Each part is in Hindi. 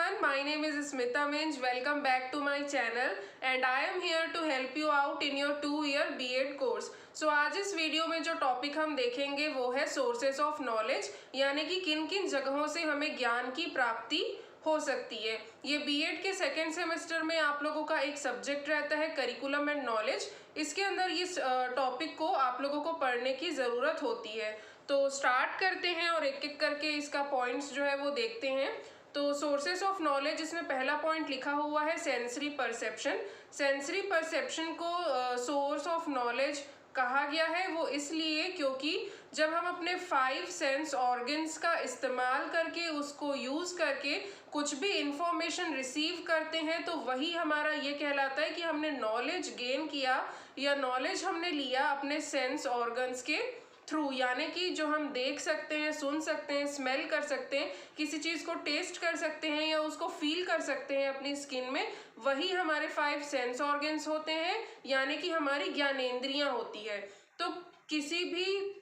everyone, my name is Smita Minj. Welcome back to my channel and I am here to help you out in your 2-year B.Ed course. So आज इस वीडियो में जो टॉपिक हम देखेंगे वो है सोर्सेस ऑफ नॉलेज, यानी कि किन किन जगहों से हमें ज्ञान की प्राप्ति हो सकती है। ये B.Ed के सेकेंड सेमेस्टर में आप लोगों का एक सब्जेक्ट रहता है करिकुलम एंड नॉलेज। इसके अंदर इस टॉपिक को आप लोगों को पढ़ने की ज़रूरत होती है। तो स्टार्ट करते हैं और एक एक करके इसका पॉइंट्स जो है वो देखते हैं। तो सोर्सेस ऑफ नॉलेज, इसमें पहला पॉइंट लिखा हुआ है सेंसरी परसेप्शन। सेंसरी परसेप्शन को सोर्स ऑफ नॉलेज कहा गया है वो इसलिए क्योंकि जब हम अपने 5 सेंस ऑर्गन्स का इस्तेमाल करके उसको यूज़ करके कुछ भी इंफॉर्मेशन रिसीव करते हैं तो वही हमारा ये कहलाता है कि हमने नॉलेज गेन किया या नॉलेज हमने लिया अपने सेंस ऑर्गन्स के थ्रू। यानी कि जो हम देख सकते हैं, सुन सकते हैं, स्मेल कर सकते हैं, किसी चीज़ को टेस्ट कर सकते हैं या उसको फील कर सकते हैं अपनी स्किन में, वही हमारे 5 सेंस ऑर्गन्स होते हैं, यानी कि हमारी ज्ञानेंद्रियां होती है। तो किसी भी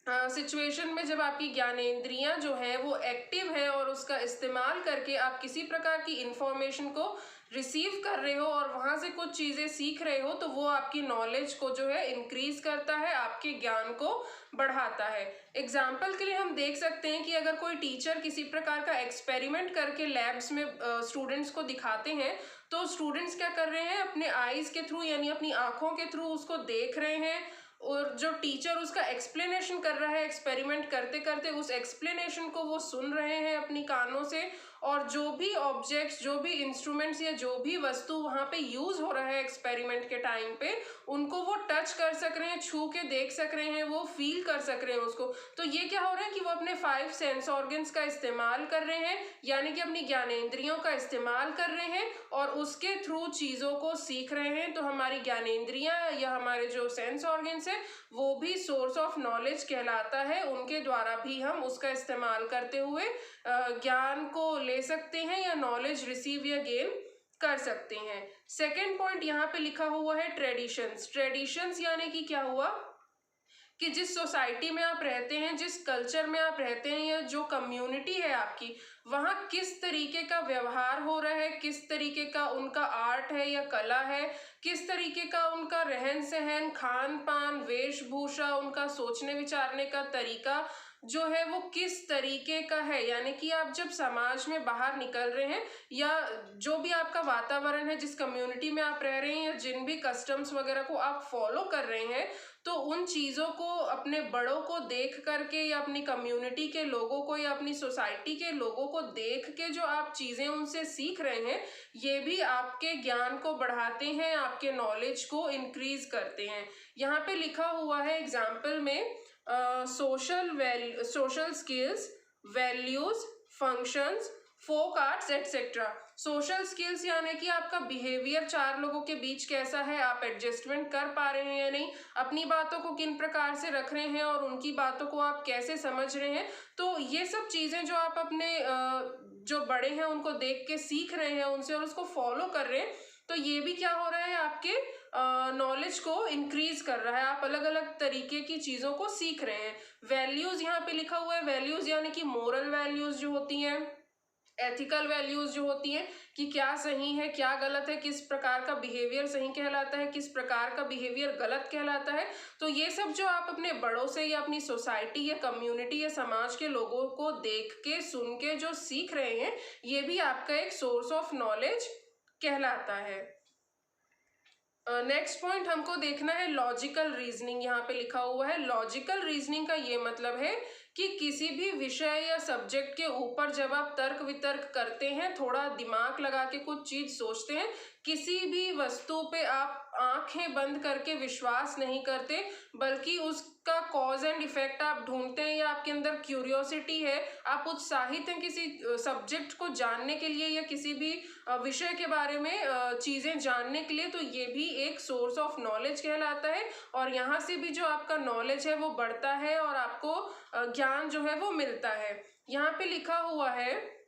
सिचुएशन में जब आपकी ज्ञानेंद्रियां जो है वो एक्टिव है और उसका इस्तेमाल करके आप किसी प्रकार की इंफॉर्मेशन को रिसीव कर रहे हो और वहाँ से कुछ चीज़ें सीख रहे हो तो वो आपकी नॉलेज को जो है इंक्रीज करता है, आपके ज्ञान को बढ़ाता है। एग्जाम्पल के लिए हम देख सकते हैं कि अगर कोई टीचर किसी प्रकार का एक्सपेरिमेंट करके लैब्स में स्टूडेंट्स को दिखाते हैं तो स्टूडेंट्स क्या कर रहे हैं, अपने आईज के थ्रू यानी अपनी आँखों के थ्रू उसको देख रहे हैं और जो टीचर उसका एक्सप्लेनेशन कर रहा है एक्सपेरिमेंट करते करते उस एक्सप्लेनेशन को वो सुन रहे हैं अपनी कानों से, और जो भी ऑब्जेक्ट्स, जो भी इंस्ट्रूमेंट्स या जो भी वस्तु वहाँ पे यूज़ हो रहा है एक्सपेरिमेंट के टाइम पे उनको वो टच कर सक रहे हैं, छू के देख सक रहे हैं, वो फील कर सक रहे हैं उसको। तो ये क्या हो रहा है कि वो अपने 5 सेंस ऑर्गन्स का इस्तेमाल कर रहे हैं, यानी कि अपनी ज्ञानेंद्रियों का इस्तेमाल कर रहे हैं और उसके थ्रू चीज़ों को सीख रहे हैं। तो हमारी ज्ञानेंद्रियाँ या हमारे जो सेंस ऑर्गन्स हैं वो भी सोर्स ऑफ नॉलेज कहलाता है। उनके द्वारा भी हम उसका इस्तेमाल करते हुए ज्ञान को ले सकते हैं या नॉलेज रिसीव या गेन कर सकते हैं। सेकेंड पॉइंट यहाँ पे लिखा हुआ है ट्रेडिशंस। ट्रेडिशंस यानी कि क्या हुआ कि जिस सोसाइटी में आप रहते हैं, जिस कल्चर में आप रहते हैं या जो कम्युनिटी है आपकी, वहाँ किस तरीके का व्यवहार हो रहा है, किस तरीके का उनका आर्ट है या कला है, किस तरीके का उनका रहन सहन, खान पान, वेशभूषा, उनका सोचने विचारने का तरीका जो है वो किस तरीके का है। यानी कि आप जब समाज में बाहर निकल रहे हैं या जो भी आपका वातावरण है, जिस कम्युनिटी में आप रह रहे हैं या जिन भी कस्टम्स वगैरह को आप फॉलो कर रहे हैं, तो उन चीज़ों को अपने बड़ों को देख करके या अपनी कम्युनिटी के लोगों को या अपनी सोसाइटी के लोगों को देख के जो आप चीज़ें उनसे सीख रहे हैं, ये भी आपके ज्ञान को बढ़ाते हैं, आपके नॉलेज को इंक्रीज करते हैं। यहाँ पे लिखा हुआ है एग्जाम्पल में social skills, values, functions, folk arts etcetera. Social skills यानी कि आपका बिहेवियर 4 लोगों के बीच कैसा है, आप एडजस्टमेंट कर पा रहे हैं या नहीं, अपनी बातों को किन प्रकार से रख रहे हैं और उनकी बातों को आप कैसे समझ रहे हैं। तो ये सब चीज़ें जो आप अपने जो बड़े हैं उनको देख के सीख रहे हैं उनसे और उसको फॉलो कर रहे हैं, तो ये भी क्या हो रहा है, आपके नॉलेज को इंक्रीज कर रहा है। आप अलग अलग तरीके की चीज़ों को सीख रहे हैं। वैल्यूज़ यहाँ पे लिखा हुआ है। वैल्यूज़ यानी कि मोरल वैल्यूज़ जो होती हैं, एथिकल वैल्यूज़ जो होती हैं कि क्या सही है, क्या गलत है, किस प्रकार का बिहेवियर सही कहलाता है, किस प्रकार का बिहेवियर गलत कहलाता है। तो ये सब जो आप अपने बड़ों से या अपनी सोसाइटी या कम्युनिटी या समाज के लोगों को देख के सुन के जो सीख रहे हैं, ये भी आपका एक सोर्स ऑफ नॉलेज कहलाता है। नेक्स्ट पॉइंट हमको देखना है लॉजिकल रीजनिंग। यहाँ पे लिखा हुआ है लॉजिकल रीजनिंग का ये मतलब है कि किसी भी विषय या सब्जेक्ट के ऊपर जब आप तर्क वितर्क करते हैं, थोड़ा दिमाग लगा के कुछ चीज़ सोचते हैं, किसी भी वस्तु पे आप आंखें बंद करके विश्वास नहीं करते बल्कि उसका कॉज एंड इफेक्ट आप ढूंढते हैं या आपके अंदर क्यूरियोसिटी है, आप उत्साहित हैं किसी सब्जेक्ट को जानने के लिए या किसी भी विषय के बारे में चीज़ें जानने के लिए, तो ये भी एक सोर्स ऑफ नॉलेज कहलाता है। और यहाँ से भी जो आपका नॉलेज है वो बढ़ता है और आपको ज्ञान जो है वो मिलता है। यहाँ पे लिखा हुआ है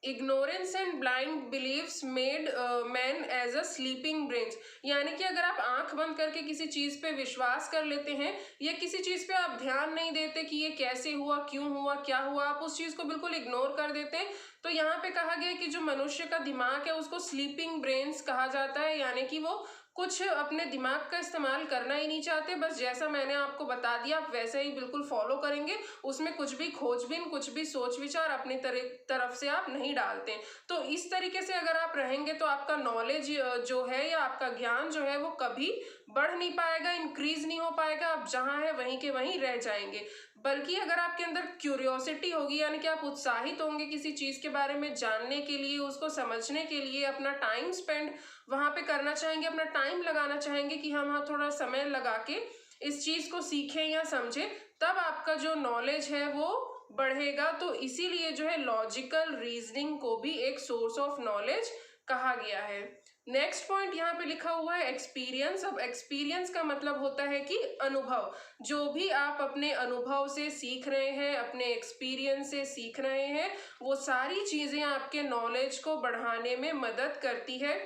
ignorance and blind believes made man as a sleeping brains. यानी कि अगर आप आंख बंद करके किसी चीज़ पे विश्वास कर लेते हैं या किसी चीज़ पे आप ध्यान नहीं देते कि ये कैसे हुआ, क्यों हुआ, क्या हुआ, आप उस चीज़ को बिल्कुल इग्नोर कर देते हैं, तो यहाँ पे कहा गया है कि जो मनुष्य का दिमाग है उसको स्लीपिंग ब्रेन्स कहा जाता है, यानी कि वो कुछ अपने दिमाग का इस्तेमाल करना ही नहीं चाहते, बस जैसा मैंने आपको बता दिया आप वैसे ही बिल्कुल फॉलो करेंगे, उसमें कुछ भी खोजबीन, कुछ भी सोच विचार अपनी तरफ से आप नहीं डालते। तो इस तरीके से अगर आप रहेंगे तो आपका नॉलेज जो है या आपका ज्ञान जो है वो कभी बढ़ नहीं पाएगा, इंक्रीज नहीं हो पाएगा, आप जहाँ है वहीं के वहीं रह जाएंगे। बल्कि अगर आपके अंदर क्यूरियोसिटी होगी, यानी कि आप उत्साहित होंगे किसी चीज के बारे में जानने के लिए, उसको समझने के लिए, अपना टाइम स्पेंड वहां पे करना चाहेंगे, अपना टाइम लगाना चाहेंगे कि हम हाँ थोड़ा समय लगा के इस चीज को सीखें या समझें, तब आपका जो नॉलेज है वो बढ़ेगा। तो इसीलिए जो है लॉजिकल रीजनिंग को भी एक सोर्स ऑफ नॉलेज कहा गया है। नेक्स्ट पॉइंट यहाँ पे लिखा हुआ है एक्सपीरियंस। अब एक्सपीरियंस का मतलब होता है कि अनुभव, जो भी आप अपने अनुभव से सीख रहे हैं, अपने एक्सपीरियंस से सीख रहे हैं, वो सारी चीजें आपके नॉलेज को बढ़ाने में मदद करती है,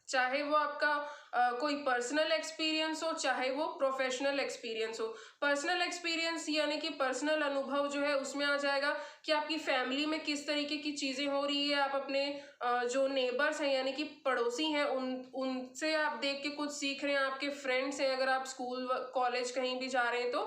चाहे वो आपका कोई पर्सनल एक्सपीरियंस हो, चाहे वो प्रोफेशनल एक्सपीरियंस हो। पर्सनल एक्सपीरियंस यानी कि पर्सनल अनुभव जो है उसमें आ जाएगा कि आपकी फैमिली में किस तरीके की चीज़ें हो रही है, आप अपने जो नेबर्स हैं यानी कि पड़ोसी हैं उनसे आप देख के कुछ सीख रहे हैं, आपके फ्रेंड्स हैं, अगर आप स्कूल कॉलेज कहीं भी जा रहे हैं तो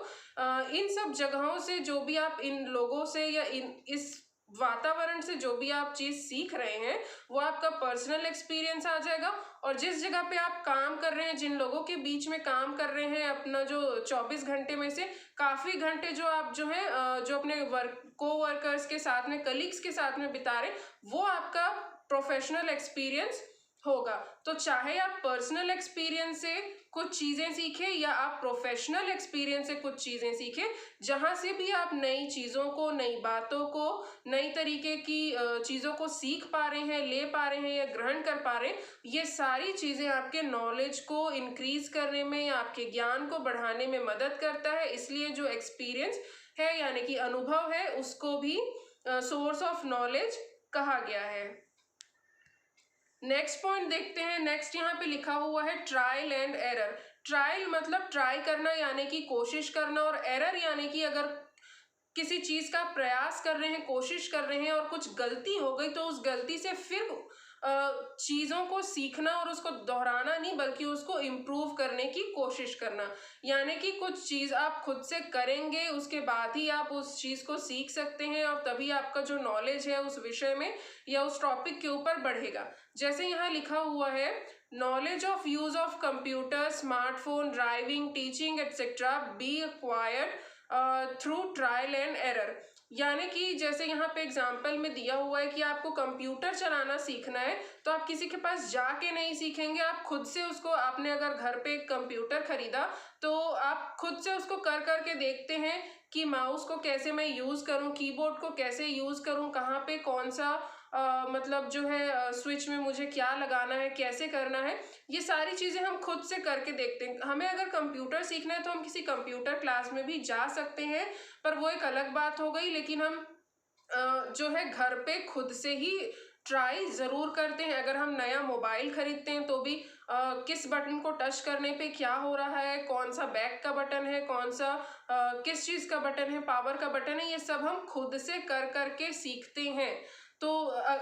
इन सब जगहों से जो भी आप इन लोगों से या इस वातावरण से जो भी आप चीज सीख रहे हैं वो आपका पर्सनल एक्सपीरियंस आ जाएगा। और जिस जगह पे आप काम कर रहे हैं, जिन लोगों के बीच में काम कर रहे हैं, अपना जो 24 घंटे में से काफी घंटे जो आप जो है जो अपने कोवर्कर्स के साथ में, कलीग्स के साथ में बिता रहे, वो आपका प्रोफेशनल एक्सपीरियंस होगा। तो चाहे आप पर्सनल एक्सपीरियंस से कुछ चीजें सीखें या आप प्रोफेशनल एक्सपीरियंस से कुछ चीजें सीखें, जहां से भी आप नई चीजों को, नई बातों को, नई तरीके की चीजों को सीख पा रहे हैं, ले पा रहे हैं या ग्रहण कर पा रहे हैं, ये सारी चीजें आपके नॉलेज को इंक्रीज करने में या आपके ज्ञान को बढ़ाने में मदद करता है। इसलिए जो एक्सपीरियंस है यानी कि अनुभव है उसको भी सोर्स ऑफ नॉलेज कहा गया है। नेक्स्ट पॉइंट देखते हैं। नेक्स्ट यहाँ पे लिखा हुआ है ट्रायल एंड एरर। ट्रायल मतलब ट्राई करना यानी कि कोशिश करना, और एरर यानी कि अगर किसी चीज का प्रयास कर रहे हैं, कोशिश कर रहे हैं और कुछ गलती हो गई तो उस गलती से फिर चीजों को सीखना और उसको दोहराना नहीं बल्कि उसको इम्प्रूव करने की कोशिश करना। यानी कि कुछ चीज आप खुद से करेंगे उसके बाद ही आप उस चीज को सीख सकते हैं और तभी आपका जो नॉलेज है उस विषय में या उस टॉपिक के ऊपर बढ़ेगा। जैसे यहाँ लिखा हुआ है knowledge of use of computer, smartphone, driving, teaching etcetera B acquired through trial and error. यानी कि जैसे यहाँ पे एग्जाम्पल में दिया हुआ है कि आपको कंप्यूटर चलाना सीखना है तो आप किसी के पास जाके नहीं सीखेंगे, आप खुद से उसको, आपने अगर घर पे एक कंप्यूटर खरीदा तो आप खुद से उसको कर करके देखते हैं कि माउस को कैसे मैं यूज़ करूं, कीबोर्ड को कैसे यूज़ करूं, कहाँ पे कौन सा मतलब जो है स्विच में मुझे क्या लगाना है, कैसे करना है, ये सारी चीज़ें हम खुद से करके देखते हैं। हमें अगर कंप्यूटर सीखना है तो हम किसी कंप्यूटर क्लास में भी जा सकते हैं, पर वो एक अलग बात हो गई। लेकिन हम जो है घर पे खुद से ही ट्राई ज़रूर करते हैं। अगर हम नया मोबाइल खरीदते हैं तो भी किस बटन को टच करने पे क्या हो रहा है, कौन सा बैक का बटन है, कौन सा किस चीज़ का बटन है, पावर का बटन है, ये सब हम खुद से कर करके सीखते हैं। तो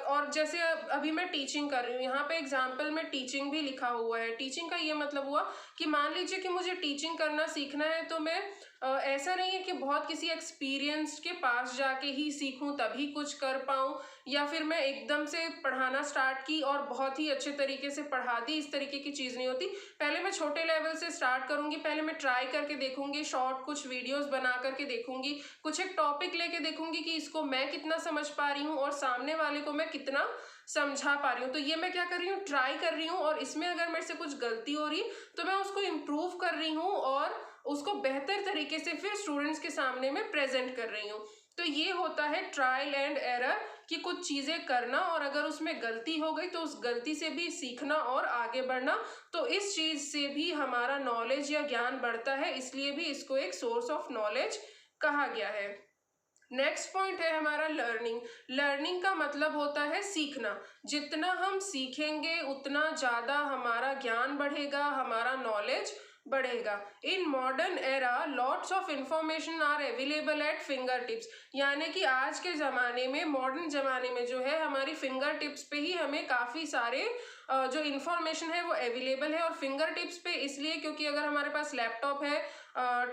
और जैसे अभी मैं टीचिंग कर रही हूँ, यहाँ पे एग्जाम्पल में टीचिंग भी लिखा हुआ है। टीचिंग का ये मतलब हुआ कि मान लीजिए कि मुझे टीचिंग करना सीखना है तो मैं ऐसा नहीं है कि बहुत किसी एक्सपीरियंस्ड के पास जाके ही सीखूं तभी कुछ कर पाऊं, या फिर मैं एकदम से पढ़ाना स्टार्ट की और बहुत ही अच्छे तरीके से पढ़ा दी, इस तरीके की चीज़ नहीं होती। पहले मैं छोटे लेवल से स्टार्ट करूंगी, पहले मैं ट्राई करके देखूंगी, शॉर्ट कुछ वीडियोस बना करके देखूंगी, कुछ एक टॉपिक लेके देखूंगी कि इसको मैं कितना समझ पा रही हूँ और सामने वाले को मैं कितना समझा पा रही हूँ। तो ये मैं क्या कर रही हूँ, ट्राई कर रही हूँ, और इसमें अगर मेरे से कुछ गलती हो रही तो मैं उसको इम्प्रूव कर रही हूँ और उसको बेहतर तरीके से फिर स्टूडेंट्स के सामने में प्रेजेंट कर रही हूँ। तो ये होता है ट्रायल एंड एरर, कि कुछ चीज़ें करना और अगर उसमें गलती हो गई तो उस गलती से भी सीखना और आगे बढ़ना। तो इस चीज़ से भी हमारा नॉलेज या ज्ञान बढ़ता है, इसलिए भी इसको एक सोर्स ऑफ नॉलेज कहा गया है। नेक्स्ट पॉइंट है हमारा लर्निंग। लर्निंग का मतलब होता है सीखना। जितना हम सीखेंगे उतना ज़्यादा हमारा ज्ञान बढ़ेगा, हमारा नॉलेज बढ़ेगा। In modern era lots of information are available at finger tips, यानी कि आज के ज़माने में, मॉडर्न ज़माने में जो है हमारी फिंगर टिप्स पे ही हमें काफ़ी सारे जो इन्फॉर्मेशन है वो अवेलेबल है। और फिंगर टिप्स पे इसलिए क्योंकि अगर हमारे पास लैपटॉप है,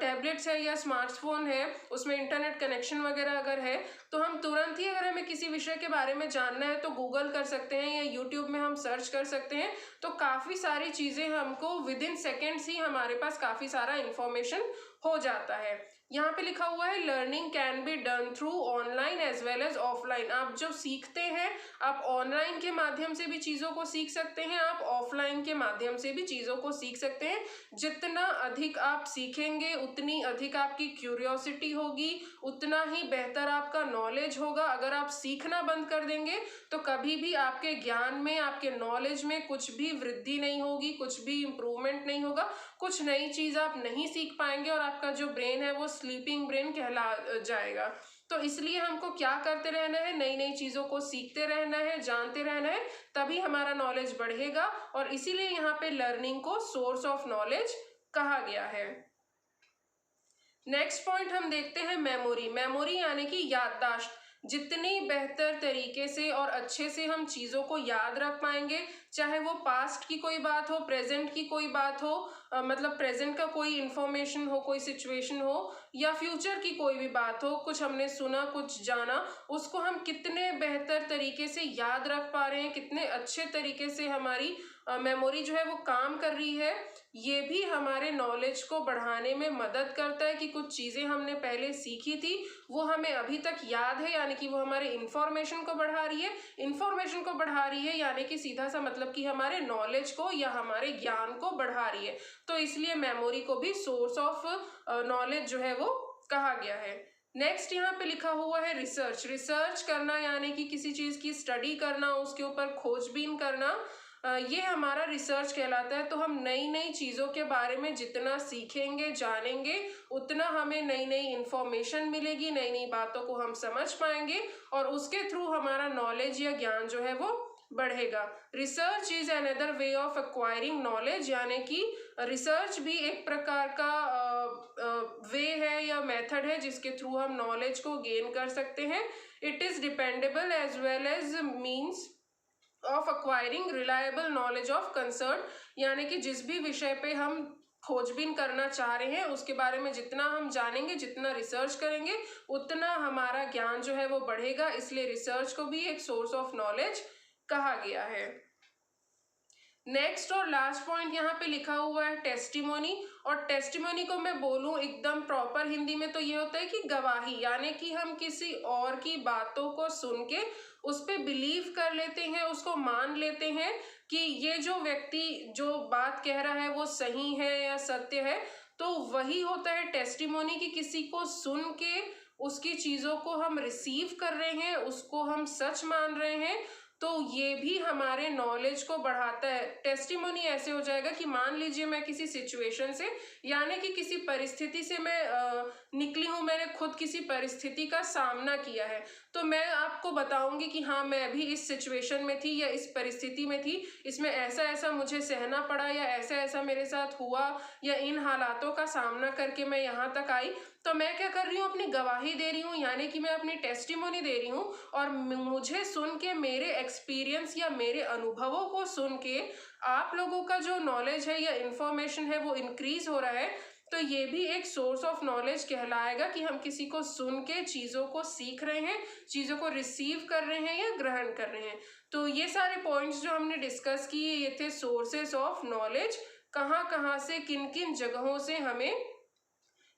टैबलेट्स है या स्मार्टफोन है, उसमें इंटरनेट कनेक्शन वगैरह अगर है, तो हम तुरंत ही अगर हमें किसी विषय के बारे में जानना है तो गूगल कर सकते हैं या यूट्यूब में हम सर्च कर सकते हैं। तो काफ़ी सारी चीज़ें हमको विद इन सेकेंड्स ही हमारे पास काफ़ी सारा इंफॉर्मेशन हो जाता है। यहाँ पे लिखा हुआ है learning can be done through online as well as offline. आप जो सीखते हैं आप ऑनलाइन के माध्यम से भी चीज़ों को सीख सकते हैं, आप ऑफलाइन के माध्यम से भी चीज़ों को सीख सकते हैं। जितना अधिक आप सीखेंगे उतनी अधिक आपकी क्यूरियोसिटी होगी, उतना ही बेहतर आपका नॉलेज होगा। अगर आप सीखना बंद कर देंगे तो कभी भी आपके ज्ञान में, आपके नॉलेज में कुछ भी वृद्धि नहीं होगी, कुछ भी इम्प्रूवमेंट नहीं होगा, कुछ नई चीज़ आप नहीं सीख पाएंगे और आपका जो ब्रेन है वो स्लीपिंग ब्रेन कहला जाएगा। तो इसलिए हमको क्या करते रहना है, नई नई चीज़ों को सीखते रहना है, जानते रहना है, तभी हमारा नॉलेज बढ़ेगा। और इसीलिए यहाँ पे लर्निंग को सोर्स ऑफ नॉलेज कहा गया है। नेक्स्ट पॉइंट हम देखते हैं मेमोरी। मेमोरी यानी कि याददाश्त। जितनी बेहतर तरीके से और अच्छे से हम चीज़ों को याद रख पाएंगे, चाहे वो पास्ट की कोई बात हो, प्रेजेंट की कोई बात हो, मतलब प्रेजेंट का कोई इन्फॉर्मेशन हो, कोई सिचुएशन हो, या फ्यूचर की कोई भी बात हो, कुछ हमने सुना, कुछ जाना, उसको हम कितने बेहतर तरीके से याद रख पा रहे हैं, कितने अच्छे तरीके से हमारी मेमोरी जो है वो काम कर रही है, ये भी हमारे नॉलेज को बढ़ाने में मदद करता है। कि कुछ चीज़ें हमने पहले सीखी थी वो हमें अभी तक याद है, यानी कि वो हमारे इंफॉर्मेशन को बढ़ा रही है। इंफॉर्मेशन को बढ़ा रही है यानी कि सीधा सा मतलब कि हमारे नॉलेज को या हमारे ज्ञान को बढ़ा रही है। तो इसलिए मेमोरी को भी सोर्स ऑफ नॉलेज जो है वो कहा गया है। नेक्स्ट यहाँ पे लिखा हुआ है रिसर्च। रिसर्च करना यानी कि किसी चीज़ की स्टडी करना, उसके ऊपर खोजबीन करना, ये हमारा रिसर्च कहलाता है। तो हम नई नई चीज़ों के बारे में जितना सीखेंगे, जानेंगे, उतना हमें नई नई इंफॉर्मेशन मिलेगी, नई नई बातों को हम समझ पाएंगे और उसके थ्रू हमारा नॉलेज या ज्ञान जो है वो बढ़ेगा। Research is another way of acquiring knowledge, यानी कि रिसर्च भी एक प्रकार का वे है या मेथड है जिसके थ्रू हम नॉलेज को गेन कर सकते हैं। It is dependable as well as means of acquiring reliable knowledge of concern, यानी कि जिस भी विषय पे हम खोजबीन करना चाह रहे हैं उसके बारे में जितना हम जानेंगे, जितना रिसर्च करेंगे, उतना हमारा ज्ञान जो है वो बढ़ेगा। इसलिए रिसर्च को भी एक सोर्स ऑफ नॉलेज कहा गया है। नेक्स्ट और लास्ट पॉइंट यहाँ पे लिखा हुआ है टेस्टिमोनी। और टेस्टिमोनी को मैं बोलूँ एकदम प्रॉपर हिंदी में तो ये होता है कि गवाही, यानी कि हम किसी और की बातों को सुन के उस पर बिलीव कर लेते हैं, उसको मान लेते हैं कि ये जो व्यक्ति जो बात कह रहा है वो सही है या सत्य है। तो वही होता है टेस्टिमोनी, कि किसी को सुन के उसकी चीज़ों को हम रिसीव कर रहे हैं, उसको हम सच मान रहे हैं। तो ये भी हमारे नॉलेज को बढ़ाता है। टेस्टिमोनी ऐसे हो जाएगा कि मान लीजिए मैं किसी सिचुएशन से, यानी कि किसी परिस्थिति से मैं निकली हूँ, मैंने खुद किसी परिस्थिति का सामना किया है, तो मैं आपको बताऊंगी कि हाँ मैं अभी इस सिचुएशन में थी या इस परिस्थिति में थी, इसमें ऐसा ऐसा मुझे सहना पड़ा या ऐसा ऐसा मेरे साथ हुआ या इन हालातों का सामना करके मैं यहाँ तक आई। तो मैं क्या कर रही हूँ, अपनी गवाही दे रही हूँ, यानी कि मैं अपनी टेस्टिमोनी दे रही हूँ। और मुझे सुन के, मेरे एक्सपीरियंस या मेरे अनुभवों को सुन के आप लोगों का जो नॉलेज है या इन्फॉर्मेशन है वो इंक्रीज हो रहा है। तो ये भी एक सोर्स ऑफ नॉलेज कहलाएगा कि हम किसी को सुन के चीज़ों को सीख रहे हैं, चीज़ों को रिसीव कर रहे हैं या ग्रहण कर रहे हैं। तो ये सारे पॉइंट्स जो हमने डिस्कस किए ये थे सोर्सेस ऑफ नॉलेज, कहाँ कहाँ से, किन किन जगहों से हमें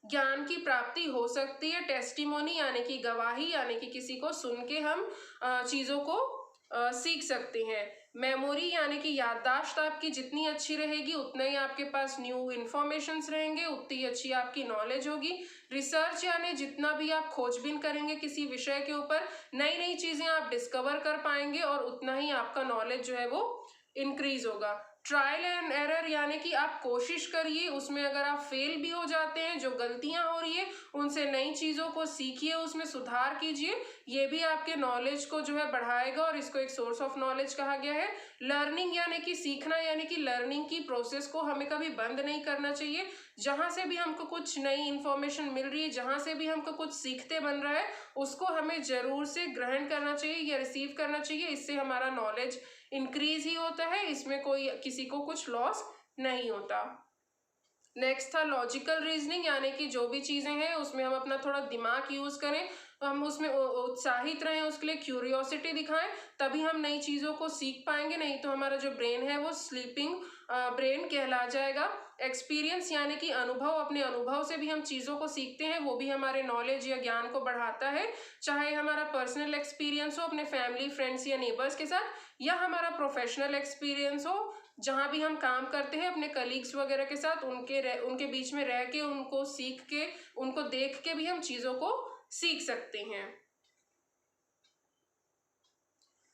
ज्ञान की प्राप्ति हो सकती है। टेस्टिमोनी यानी कि गवाही, यानी कि किसी को सुन के हम चीज़ों को सीख सकते हैं। मेमोरी यानी कि याददाश्त आपकी जितनी अच्छी रहेगी उतना ही आपके पास न्यू इन्फॉर्मेशंस रहेंगे, उतनी अच्छी आपकी नॉलेज होगी। रिसर्च यानी जितना भी आप खोजबीन करेंगे किसी विषय के ऊपर, नई नई चीज़ें आप डिस्कवर कर पाएंगे और उतना ही आपका नॉलेज जो है वो इंक्रीज होगा। ट्रायल एंड एरर यानी कि आप कोशिश करिए, उसमें अगर आप फेल भी हो जाते हैं, जो गलतियां हो रही है उनसे नई चीज़ों को सीखिए, उसमें सुधार कीजिए। ये भी आपके नॉलेज को जो है बढ़ाएगा और इसको एक सोर्स ऑफ नॉलेज कहा गया है। लर्निंग यानी कि सीखना, यानी कि लर्निंग की प्रोसेस को हमें कभी बंद नहीं करना चाहिए। जहाँ से भी हमको कुछ नई इन्फॉर्मेशन मिल रही है, जहाँ से भी हमको कुछ सीखते बन रहा है, उसको हमें जरूर से ग्रहण करना चाहिए या रिसीव करना चाहिए। इससे हमारा नॉलेज इंक्रीज ही होता है, इसमें कोई किसी को कुछ लॉस नहीं होता। नेक्स्ट था लॉजिकल रीजनिंग, यानी कि जो भी चीज़ें हैं उसमें हम अपना थोड़ा दिमाग यूज़ करें, हम उसमें उत्साहित रहें, उसके लिए क्यूरियोसिटी दिखाएं, तभी हम नई चीज़ों को सीख पाएंगे। नहीं तो हमारा जो ब्रेन है वो स्लीपिंग ब्रेन कहला जाएगा। एक्सपीरियंस यानी कि अनुभव, अपने अनुभव से भी हम चीज़ों को सीखते हैं, वो भी हमारे नॉलेज या ज्ञान को बढ़ाता है। चाहे हमारा पर्सनल एक्सपीरियंस हो अपने फैमिली, फ्रेंड्स या नेबर्स के साथ, या हमारा प्रोफेशनल एक्सपीरियंस हो जहाँ भी हम काम करते हैं अपने कलीग्स वगैरह के साथ, उनके बीच में रह के, उनको सीख के, उनको देख के भी हम चीज़ों को सीख सकते हैं।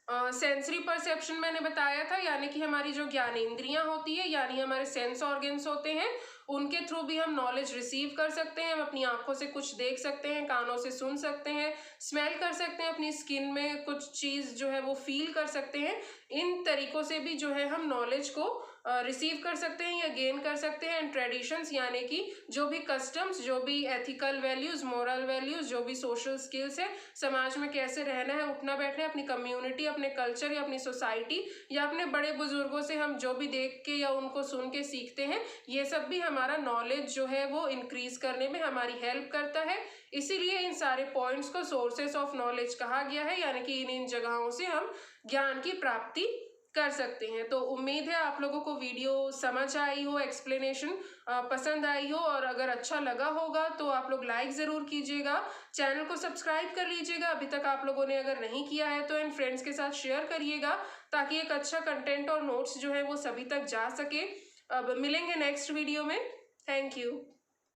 सेंसरी परसेप्शन मैंने बताया था, यानी कि हमारी जो ज्ञानेंद्रियां होती है, यानी हमारे सेंस ऑर्गन्स होते हैं, उनके थ्रू भी हम नॉलेज रिसीव कर सकते हैं। हम अपनी आंखों से कुछ देख सकते हैं, कानों से सुन सकते हैं, स्मेल कर सकते हैं, अपनी स्किन में कुछ चीज़ जो है वो फील कर सकते हैं। इन तरीकों से भी जो है हम नॉलेज को रिसीव कर सकते हैं या गेन कर सकते हैं। एंड ट्रेडिशंस यानी कि जो भी कस्टम्स, जो भी एथिकल वैल्यूज, मोरल वैल्यूज, जो भी सोशल स्किल्स है, समाज में कैसे रहना है, उठना बैठना है, अपनी कम्युनिटी, अपने कल्चर या अपनी सोसाइटी या अपने बड़े बुजुर्गों से हम जो भी देख के या उनको सुन के सीखते हैं, ये सब भी हमारा नॉलेज जो है वो इंक्रीज करने में हमारी हेल्प करता है। इसीलिए इन सारे पॉइंट्स को सोर्सेस ऑफ नॉलेज कहा गया है, यानी कि इन जगहों से हम ज्ञान की प्राप्ति कर सकते हैं। तो उम्मीद है आप लोगों को वीडियो समझ आई हो, एक्सप्लेनेशन पसंद आई हो, और अगर अच्छा लगा होगा तो आप लोग लाइक ज़रूर कीजिएगा, चैनल को सब्सक्राइब कर लीजिएगा अभी तक आप लोगों ने अगर नहीं किया है तो, इन फ्रेंड्स के साथ शेयर करिएगा ताकि एक अच्छा कंटेंट और नोट्स जो है वो सभी तक जा सके। अब मिलेंगे नेक्स्ट वीडियो में। Thank you.